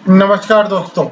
नमस्कार दोस्तों,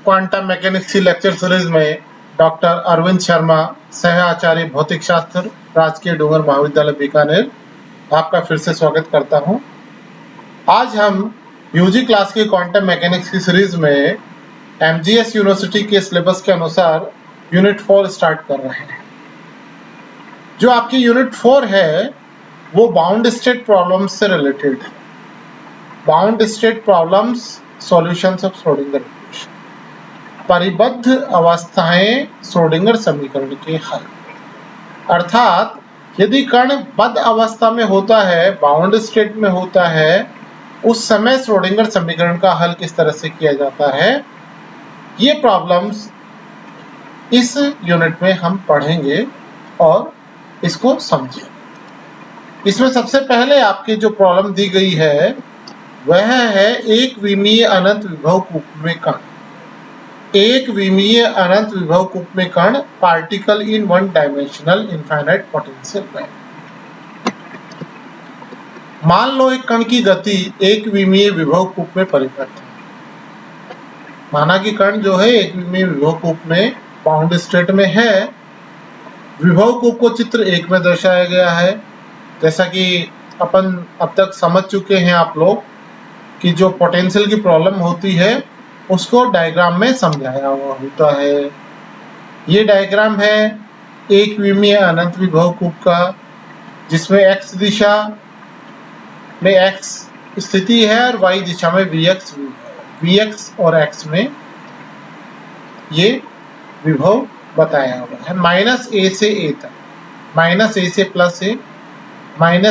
quantum mechanics की लेक्चर सीरीज में डॉक्टर अरविंद शर्मा, सह आचार्य भौतिक शास्त्र, राजकीय डूंगर महाविद्यालय बीकानेर, आपका फिर से स्वागत करता हूं। आज हम यूजी क्लास की क्वांटम मैकेनिक्स की सीरीज में एमजीएस यूनिवर्सिटी के सिलेबस के अनुसार यूनिट 4 स्टार्ट कर रहे हैं। जो आपकी यूनिट 4 है वो बाउंड स्टेट प्रॉब्लम्स से रिलेटेड है। Bound state problems, solutions of Schrodinger equation, परिबद्ध अवस्थाएं श्रोडिंगर समीकरण के हल। अर्थात यदि कण बद्ध अवस्था में होता है, बाउंड स्टेट में होता है, उस समय श्रोडिंगर समीकरण का हल किस तरह से किया जाता है, ये प्रॉब्लम्स इस यूनिट में हम पढ़ेंगे और इसको समझेंगे। इसमें सबसे पहले आपकी जो प्रॉब्लम दी गई है वह है एक विमीय अनंत विभव कूप में कण। एक विमीय अनंत विभव कूप में कण, particle in one dimensional infinite potential में। मान लो एक कण की गति एक विमीय विभव कूप में परिबद्ध है। माना कि कण जो है एक विमीय विभव कूप में बाउंड स्टेट में है। विभव कूप को चित्र 1 में दर्शाया गया है। जैसा कि अपन अब तक समझ चुके हैं आप लोग कि जो पोटेंशियल की प्रॉब्लम होती है उसको डायग्राम में समझाया हुआ होता है। ये डायग्राम है एक विमीय अनंत विभव कूप का, जिसमें x दिशा में x स्थिति है और y दिशा में vx vx और x में ये विभव बताया हुआ है। -a से a तक, -a से +a,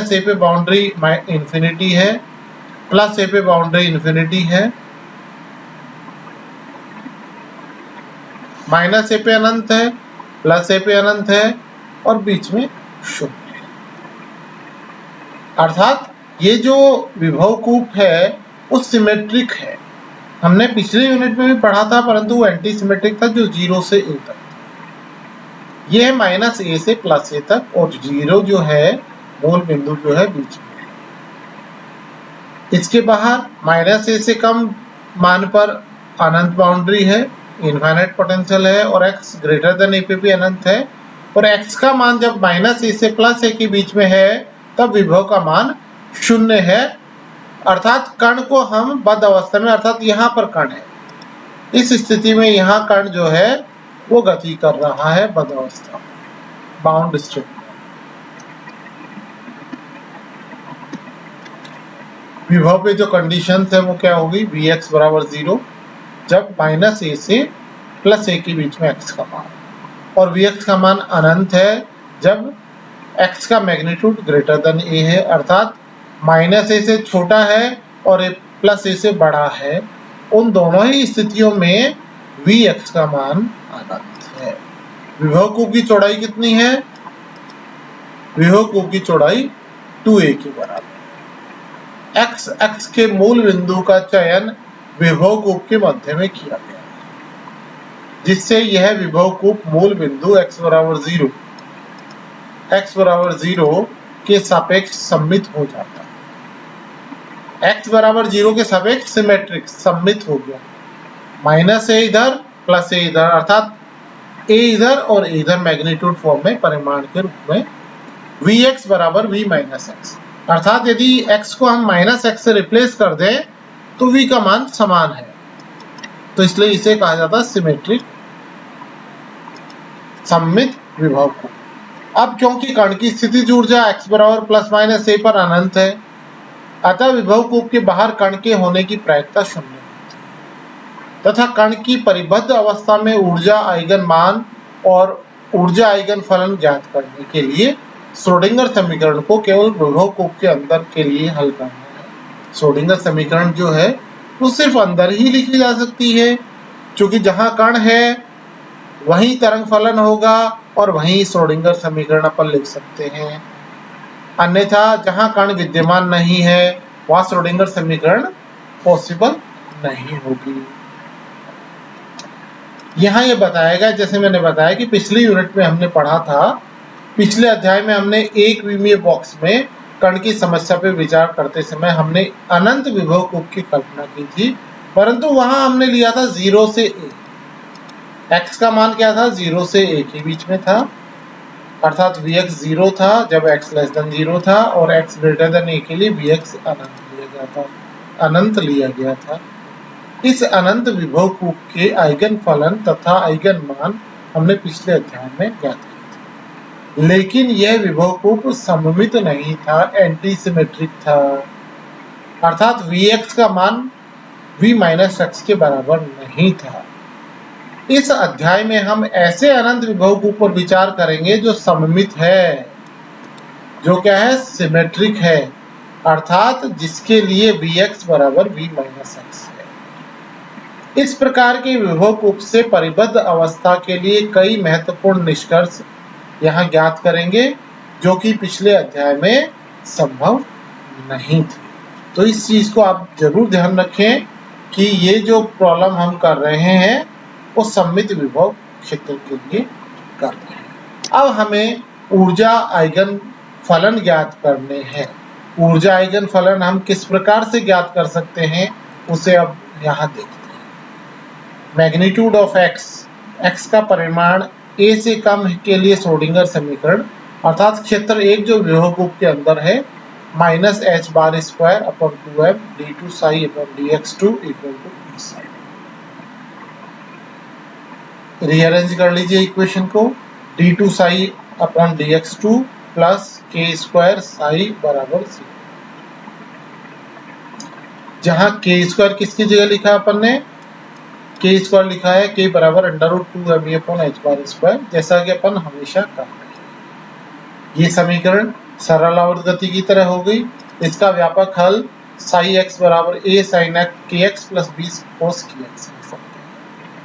-a पे बाउंड्री इंफिनिटी है, +a पे बाउंड्री इंफिनिटी है, -a पे अनंत है, +a पे अनंत है और बीच में शून्य है। अर्थात ये जो विभव कूप है वो सिमेट्रिक है। हमने पिछले यूनिट में भी पढ़ा था, परंतु वो एंटी सिमेट्रिक था, जो 0 से a तक था। ये है -a से +a तक और 0 जो है मूल बिंदु जो है बीच में। इसके बाहर -a से कम मान पर अनंत बाउंड्री है, इनफाइनाइट पोटेंशियल है और x ग्रेटर देन a पे भी अनंत है। और x का मान जब -a से +a के बीच में है तब विभव का मान 0 है। अर्थात कण को हम बद्ध अवस्था में, अर्थात यहाँ पर कण है, इस स्थिति में यहाँ कण जो है वो गति कर रहा है बद्ध अवस्था में, बाउंड स्टेट में। विभव पे जो कंडीशन है वो क्या होगी, Vx बराबर 0 जब -a से +a के बीच में x का मान, और Vx का मान अनंत है जब x का मैग्नीट्यूड ग्रेटर देन a है। अर्थात -a से छोटा है और +a से बड़ा है। उन दोनों ही स्थितियों में Vx का मान अनंत है। विभव कूप की चौड़ाई कितनी है, विभव कूप की चौड़ाई 2a के बराबर। x अक्ष के मूल बिंदु का चयन विभव कूप के मध्य में किया गया है, जिससे यह विभव कूप मूल बिंदु x बराबर 0 के सापेक्ष सममित हो जाता है। x बराबर 0 के सापेक्ष सिमेट्रिक सममित हो गया, -a इधर +a इधर, अर्थात a इधर और a इधर मैग्नीट्यूड फॉर्म में परिमाण के रूप में। Vx बराबर v - x, अर्थात यदि x को हम -x से रिप्लेस कर दें तो v का मान समान है, तो इसलिए इसे कहा जाता है सिमेट्रिक सममित विभव कूप। अब क्योंकि कण की स्थितिज ऊर्जा x बराबर ±a पर अनंत है, अतः विभव कूप के बाहर कण के होने की प्रायिकता 0 होती है तथा कण की परिबद्ध अवस्था में ऊर्जा आइगन मान और ऊर्जा आइगन फलन ज्ञात करने के लिए श्रोडिंगर समीकरण को केवल विभव कूप के अंदर के लिए हल करना है। श्रोडिंगर समीकरण जो है वो सिर्फ अंदर ही लिखी जा सकती है, क्योंकि जहां कण है वहीं तरंग फलन होगा और वहीं श्रोडिंगर समीकरण अपन लिख सकते हैं। अन्यथा जहां कण विद्यमान नहीं है वहां श्रोडिंगर समीकरण पॉसिबल नहीं होगी। यहाँ ये बताया गया, जैसे मैंने बताया कि पिछली यूनिट में हमने पढ़ा था, पिछले अध्याय में हमने एक विमीय बॉक्स में कण की समस्या पर विचार करते समय हमने अनंत विभव कूप की कल्पना की थी, परंतु वहां हमने लिया था 0 से a। x का मान क्या था? 0 से a के बीच में था, अर्थात vx 0 था जब x लेस देन 0 था, और x ग्रेटर देन a के लिए vx अनंत लिया गया था। इस अनंत विभव कूप के आइगन फलन तथा आइगन मान हमने पिछले अध्याय में ज्ञात किए थे, लेकिन यह विभव कूप सममित नहीं था, एंटी सिमेट्रिक था, अर्थात vx का मान v माइनस x के बराबर नहीं था। इस अध्याय में हम ऐसे अनंत विभव कूप पर विचार करेंगे जो सममित है, जो क्या है? सिमेट्रिक है, अर्थात जिसके लिए vx बराबर v माइनस x है। इस प्रकार के विभव कूप से परिबद्ध अवस्था के लिए कई महत्वपूर्ण निष्कर्ष यहाँ ज्ञात करेंगे, जो कि पिछले अध्याय में संभव नहीं थे। तो इस चीज को आप जरूर ध्यान रखें कि ये जो प्रॉब्लम हम कर रहे हैं वो सममित विभव क्षेत्र के लिए कर रहे हैं। अब हमें ऊर्जा आइगन फलन ज्ञात करने हैं। ऊर्जा आइगन फलन हम किस प्रकार से ज्ञात कर सकते हैं उसे अब यहाँ देखते हैं। मैग्नीट्यूड ऑफ x का परिमाण a से कम के लिए श्रोडिंगर समीकरण, अर्थात क्षेत्र एक जो विभव कूप के अंदर है, minus h bar square upon 2m d2 psi upon dx2 equal to b psi. Rearrange कर लीजिए इक्वेशन को, d2 psi upon dx2 plus k square psi बराबर 0, जहां k स्क्वायर किसकी जगह लिखा अपन ने? k स्क्वायर लिखा है k बराबर √2m upon h bar square, जैसा कि अपन हमेशा करते हैं। ये समीकरण सरल आवर्त गति की तरह हो गई। इसका व्यापक हल साई x बराबर a sine kx plus b cos kx लिख सकते हैं।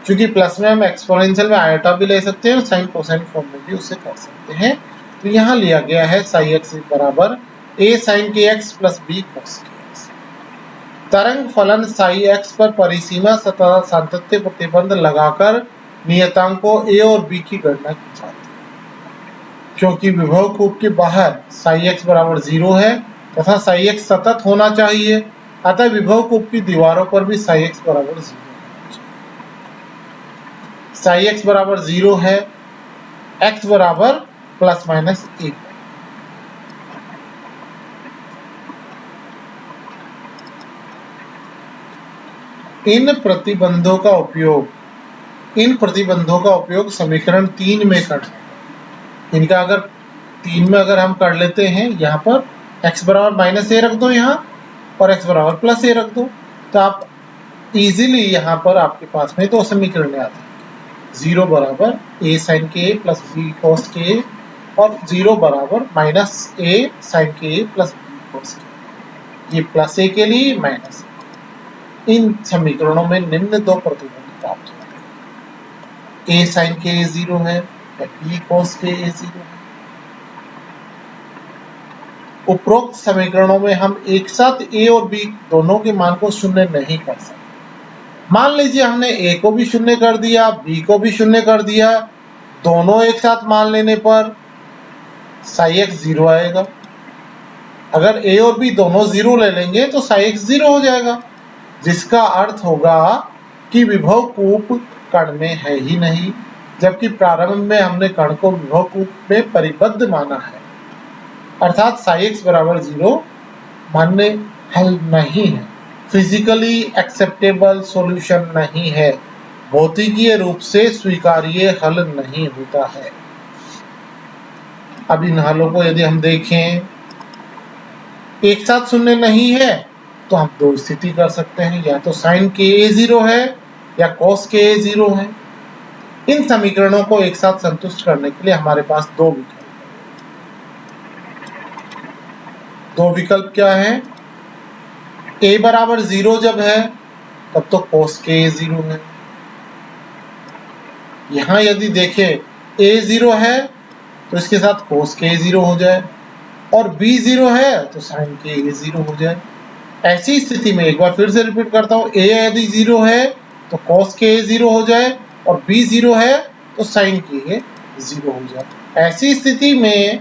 क्योंकि प्लस में हम एक्सपोनेंशियल में आयोटा भी ले सकते हैं और साइन कोसाइन फॉर्म में भी उसे कर सकते हैं। तो यहाँ लिया गया है साई x बराबर a sine kx plus b cos kx। तरंग फलन साई x पर परिसीमा सतह सातत्य प्रतिबंध लगाकर नियतांकों a और b की गणना की जाती है। क्योंकि विभव कूप के बाहर साई x बराबर 0 है तथा साई x सतत होना चाहिए, अतः विभव कूप की दीवारों पर भी साई x बराबर 0 होना चाहिए। साई x बराबर 0 है, x बराबर प्लस माइनस 1। इन प्रतिबंधों का उपयोग समीकरण 3 में करना। इनका अगर 3 में अगर हम कर लेते हैं, यहाँ पर x बराबर माइनस a रख दो यहाँ, और x बराबर प्लस a रख दो, तो आप इजीली यहाँ पर आपके पास में दो समीकरण आ जाएंगे। 0 बराबर a साइन के प्लस b कोस के, और 0 बराबर माइनस a साइन के प्लस b कोस के। ये प्लस a के लिए माइनस। इन समीकरणों में निम्न दो प्रतिबंध प्राप्त होते हैं। a साइन के 0 है, b कोस के 0 है। उपरोक्त समीकरणों में हम एक साथ a और b दोनों के मान को शून्य नहीं कर सकते। मान लीजिए हमने a को भी शून्य कर दिया, b को भी शून्य कर दिया, दोनों एक साथ मान लेने पर साई x 0 आएगा। अगर a और b दोनों 0 ले लेंगे तो साई x 0 हो जाएगा, जिसका अर्थ होगा कि विभव कूप कण में है ही नहीं, जबकि प्रारंभ में हमने कण को विभव कूप में परिबद्ध माना है, अर्थात साई x बराबर 0 मान्य हल नहीं है, फिजिकली एक्सेप्टेबल सॉल्यूशन नहीं है, भौतिकीय रूप से स्वीकार्य हल नहीं होता है। अब इन हलों को यदि हम देखें, एक साथ शून्य नहीं है तो हम दो स्थिति कर सकते हैं, या तो साइन के 0 है या कोस के 0 है। इन समीकरणों को एक साथ संतुष्ट करने के लिए हमारे पास दो विकल्प हैं। दो विकल्प क्या है? a बराबर 0 जब है तब तो कोस के 0 है। यहां यदि देखें a 0 है तो इसके साथ कोस के 0 हो जाए, और b 0 है तो साइन के 0 हो जाए। ऐसी स्थिति में एक बार फिर से रिपीट करता हूं, a यदि 0 है तो कोस के 0 हो जाए, और b 0 है तो साइन के 0 हो जाए। ऐसी स्थिति में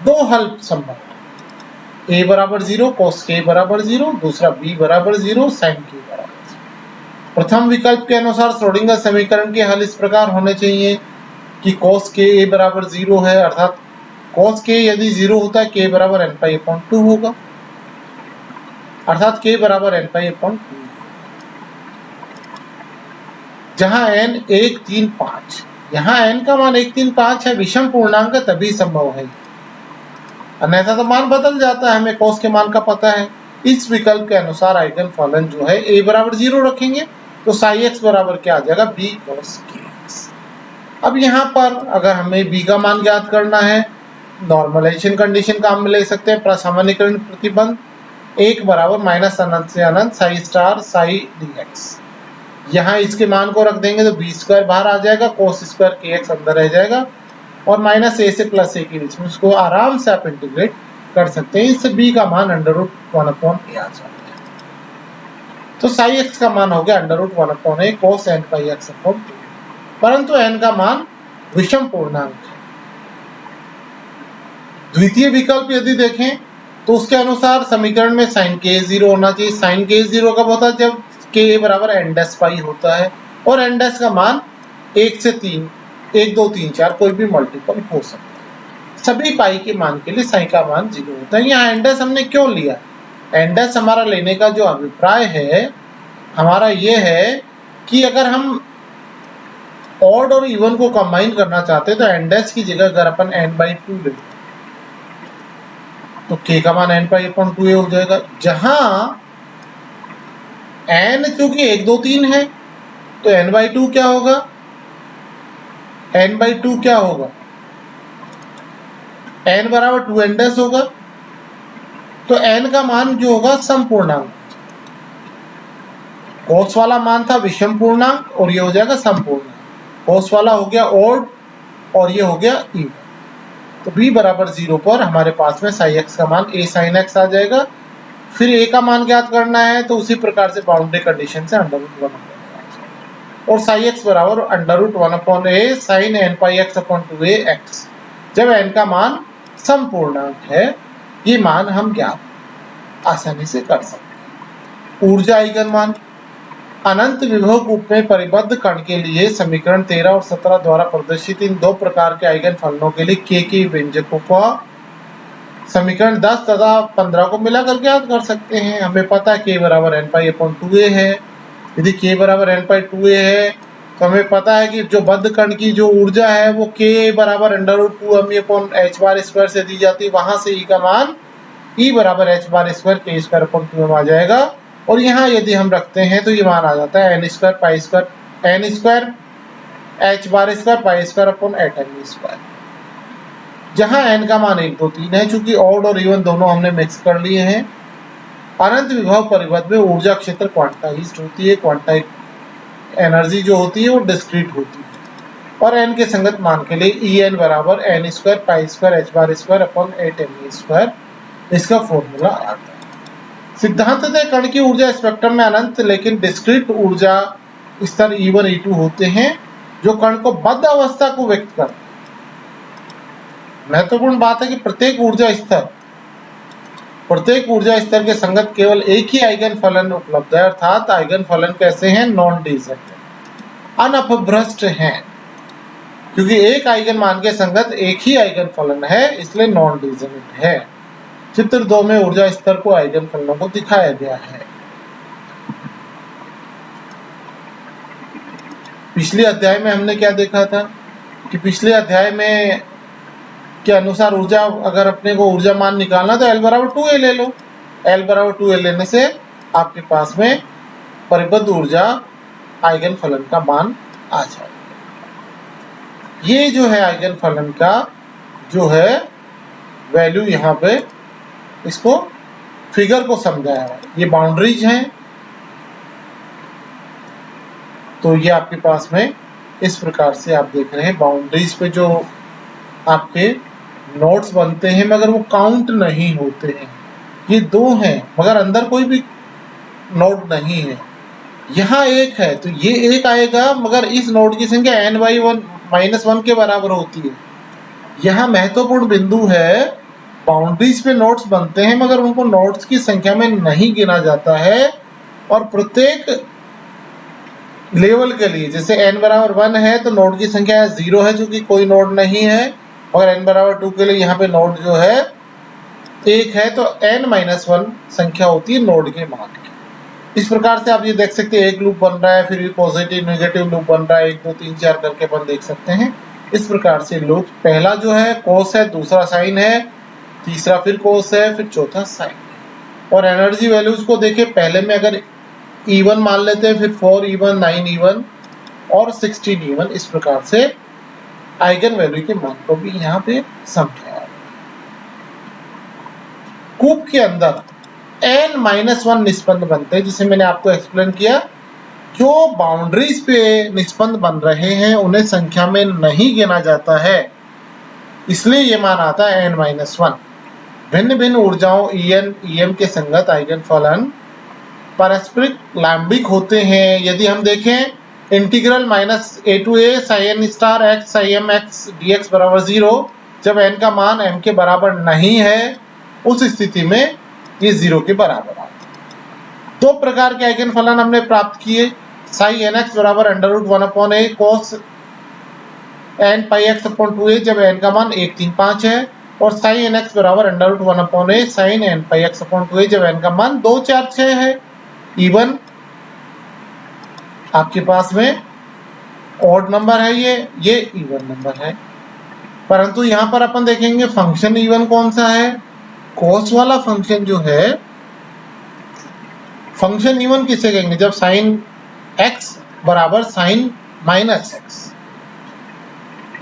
दो हल संभव है, a बराबर 0 कोस के बराबर 0, दूसरा b बराबर 0 साइन के बराबर प्रथम विकल्प के अनुसार श्रोडिंगर समीकरण के हल इस प्रकार होने चाहिए कि cos k a बराबर 0 है, अर्थात cos k यदि 0 होता है k बराबर n पाई अपॉन 2 होगा, अर्थात k बराबर n पाई अपॉन 2, जहां n 1 3 5, यहाँ n का मान 1 3 5 है, विषम पूर्णांक तभी संभव है, अन्यथा तो मान बदल जाता है, हमें cos के मान का पता है। इस विकल्प के अनुसार आइगन फलन जो है a बराबर 0 रखेंगे तो साई x बराबर क्या आ जाएगा, b cos kx। अब यहाँ पर अगर हमें b का मान ज्ञात करना है, नॉर्मलाइजेशन कंडीशन का हम ले सकते हैं, सामान्यीकरण प्रतिबंध 1 बराबर माइनस अनंत से अनंत साई स्टार साई dx। यहाँ इसके मान को रख देंगे तो b स्क्वायर बाहर आ जाएगा, cos स्क्वायर kx अंदर रह जाएगा और माइनस a से प्लस a के बीच में उसको आराम से आप इंटीग्रेट कर सकते हैं, इससे b का मान अंडर रूट 1 अपॉन a आ जाता है। तो साई x का मान हो गया under root 1 upon a cos n pi x upon 2, परंतु n का मान विषम पूर्णांक है। द्वितीय विकल्प यदि देखें तो उसके अनुसार समीकरण में sin k 0 होना चाहिए। sin k 0 कब होता है, जब k बराबर n डैश पाई होता है और n डैश का मान 1 से 3 1 2 3 4 कोई भी मल्टीपल हो सकता है। सभी पाई के मान के लिए साई का मान 0 होता है। यहाँ n डैश हमने क्यों लिया, n डैश हमारा लेने का जो अभिप्राय है हमारा ये है कि अगर हम ऑड और इवन को कंबाइन करना चाहते हैं तो n डैश की जगह अगर अपन n/2 लेते तो k का मान n पाई अपॉन 2a हो जाएगा, जहां n क्योंकि 1 2 3 है तो n/2 क्या होगा, n/2 क्या होगा, n बराबर 2n डैश होगा, तो n का मान जो होगा समपूर्णांक, cos वाला मान था विषम पूर्णांक और ये हो जाएगा समपूर्णांक, cos वाला हो गया ऑड और ये हो गया इवन। तो b बराबर 0 पर हमारे पास में साई x का मान a sin x आ जाएगा। फिर a का मान ज्ञात करना है तो उसी प्रकार से बाउंड्री कंडीशन से अंडर रूट 1 और साई x बराबर under root 1 upon a sin n pi x upon 2a x, जब n का मान समपूर्णांक है, ये मान हम ज्ञात आसानी से कर सकते हैं। ऊर्जा आइगन मान अनंत विभव रूप में परिबद्ध कण के लिए समीकरण 13 और 17 द्वारा प्रदर्शित इन दो प्रकार के आइगन फलनों के लिए k के व्यंजकों का समीकरण 10 तथा 15 को मिलाकर ज्ञात कर सकते हैं। हमें पता है k बराबर n पाई अपॉन 2a है, यदि k बराबर n पाई 2a है तो हमें पता है कि जो बद्ध कण की जो ऊर्जा है वो k बराबर under root 2m upon h bar square से दी जाती है, वहां से e का मान e बराबर h bar square k square upon 2m आ जाएगा और यहाँ यदि हम रखते हैं तो ये मान आ जाता है n square pi square n square h bar square pi square upon 8m square, जहां n का मान 1 2 3 है, चूंकि ऑड और इवन दोनों हमने मिक्स कर लिए हैं। अनंत विभव परिबद्ध में ऊर्जा क्षेत्र क्वांटाइज्ड होती है, क्वांटाइज एनर्जी जो होती है वो डिस्क्रीट होती है और n के संगत मान के लिए En बराबर n square pi square h bar square upon 8m square, इसका फॉर्मूला आता है। सिद्धांततः कण की ऊर्जा स्पेक्ट्रम में अनंत लेकिन डिस्क्रीट ऊर्जा स्तर E1 E2 होते हैं जो कण को बद्ध अवस्था को व्यक्त करते हैं। महत्वपूर्ण बात है कि प्रत्येक ऊर्जा स्तर के संगत केवल एक ही आइगन फलन उपलब्ध है, अर्थात आइगन फलन कैसे हैं, नॉन डिजर्ट, अनअपभ्रष्ट हैं, क्योंकि एक आइगन मान के संगत एक ही आइगन फलन है इसलिए नॉन डिजर्ट है। चित्र 2 में ऊर्जा स्तर को आइगन फलनों को दिखाया गया है। पिछले अध्याय में हमने क्या देखा था कि पिछले अध्याय में के अनुसार ऊर्जा अगर अपने को ऊर्जा मान निकालना तो L बराबर 2A ले लो, L बराबर 2A लेने से आपके पास में परिबद्ध ऊर्जा आइगन फलन का मान आ जाएगा। ये जो है आइगन फलन का जो है वैल्यू, यहाँ पे इसको फिगर को समझाया है, ये बाउंड्रीज हैं, तो ये आपके पास में इस प्रकार से आप देख रहे हैं बाउंड्रीज पे जो आपके नोड्स बनते हैं मगर वो काउंट नहीं होते हैं, ये 2 हैं मगर अंदर कोई भी नोड नहीं है, यहाँ एक है तो ये एक आएगा मगर इस नोड की संख्या n/1 के बराबर होती है। यहाँ महत्वपूर्ण बिंदु है, बाउंड्रीज पे नोड्स बनते हैं मगर उनको नोड्स की संख्या में नहीं गिना जाता है और प्रत्येक लेवल के लिए जैसे n बराबर 1 है तो नोड की संख्या 0 है, क्योंकि कोई नोड नहीं है, और n बराबर 2 के लिए यहाँ पे नोड जो है 1 है, तो n-1 संख्या होती है नोड के मान की। इस प्रकार से आप ये देख सकते हैं, एक लूप बन रहा है, फिर भी पॉजिटिव नेगेटिव लूप बन रहा है, 1 2 3 4 करके अपन देख सकते हैं। इस प्रकार से लूप पहला जो है कोस है, दूसरा साइन है, तीसरा फिर कोस है, फिर चौथा साइन है। और एनर्जी वैल्यूज को देखें, पहले में अगर E1 मान लेते हैं, फिर 4 E1, 9 E1 और 16 E1, इस प्रकार से आइगन वैल्यू के मान को भी यहाँ पे समझाया। कूब के अंदर n-1 निष्पन्द बनते हैं, जिसे मैंने आपको एक्सप्लेन किया। जो बाउंड्रीज पे निष्पन्द बन रहे हैं उन्हें संख्या में नहीं गिना जाता है, इसलिए ये मान आता है n-1। भिन्न भिन्न ऊर्जाओं En, Em के संगत आइगन फलन पारस्परिक लैम्बिक होते हैं। यदि हम देखें integral -a to a sin star x sin x dx बराबर 0, जब n का मान m के बराबर नहीं है, उस स्थिति में ये 0 के बराबर आता है। दो प्रकार के आइगन फलन हमने प्राप्त किए, sin nx बराबर √1/a cos n pi x upon 2a जब n का मान 1 3 5 है, और sin nx बराबर √1/a sin n pi x upon 2a जब n का मान 2 4 6 है। इवन आपके पास में ऑड नंबर है, ये इवन नंबर है, परंतु यहाँ पर अपन देखेंगे फंक्शन इवन कौन सा है। कॉस वाला फंक्शन जो है, फंक्शन इवन किसे कहेंगे, जब साइन x बराबर साइन -x,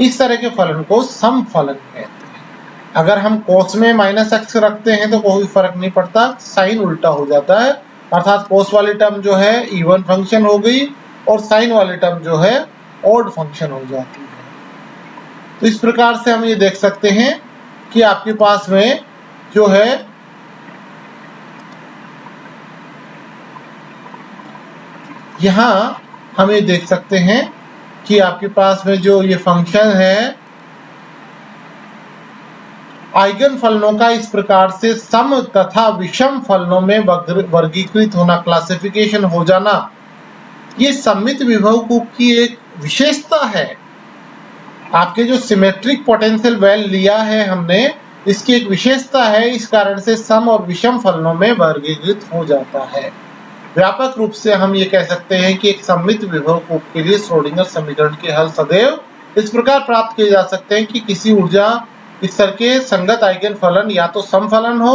इस तरह के फलन को सम फलन कहते हैं। अगर हम कोस में -x रखते हैं तो कोई फर्क नहीं पड़ता, साइन उल्टा हो जाता है, अर्थात कोस वाली टर्म जो है इवन फंक्शन हो गई और साइन वाली टर्म जो है ऑड फंक्शन हो जाती है। तो इस प्रकार से हम ये देख सकते हैं कि आपके पास में जो है यहाँ हम ये देख सकते हैं कि आपके पास में जो ये फंक्शन है आइगन फलनों का इस प्रकार से सम तथा विषम फलनों में वर्गीकृत होना, क्लासिफिकेशन हो जाना, ये सममित विभव कूप की एक विशेषता है। आपके जो सिमेट्रिक पोटेंशियल वेल लिया है हमने, इसकी एक विशेषता है, इस कारण से सम और विषम फलनों में वर्गीकृत हो जाता है। व्यापक रूप से हम ये कह सकते हैं कि एक सममित विभव कूप के लिए श्रोडिंगर समीकरण के हल सदैव इस प्रकार प्राप्त किए जा सकते हैं कि किसी ऊर्जा स्तर के संगत आइगन फलन या तो सम फलन हो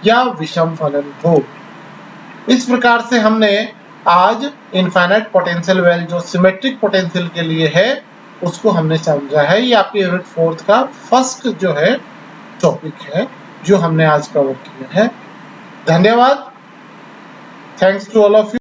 या विषम फलन हो। इस प्रकार से हमने आज इनफाइनाइट पोटेंशियल वेल जो सिमेट्रिक पोटेंशियल के लिए है उसको हमने समझा है। ये आपके यूनिट 4 का फर्स्ट जो है टॉपिक है जो हमने आज कवर किया है। धन्यवाद। Thanks to all of you.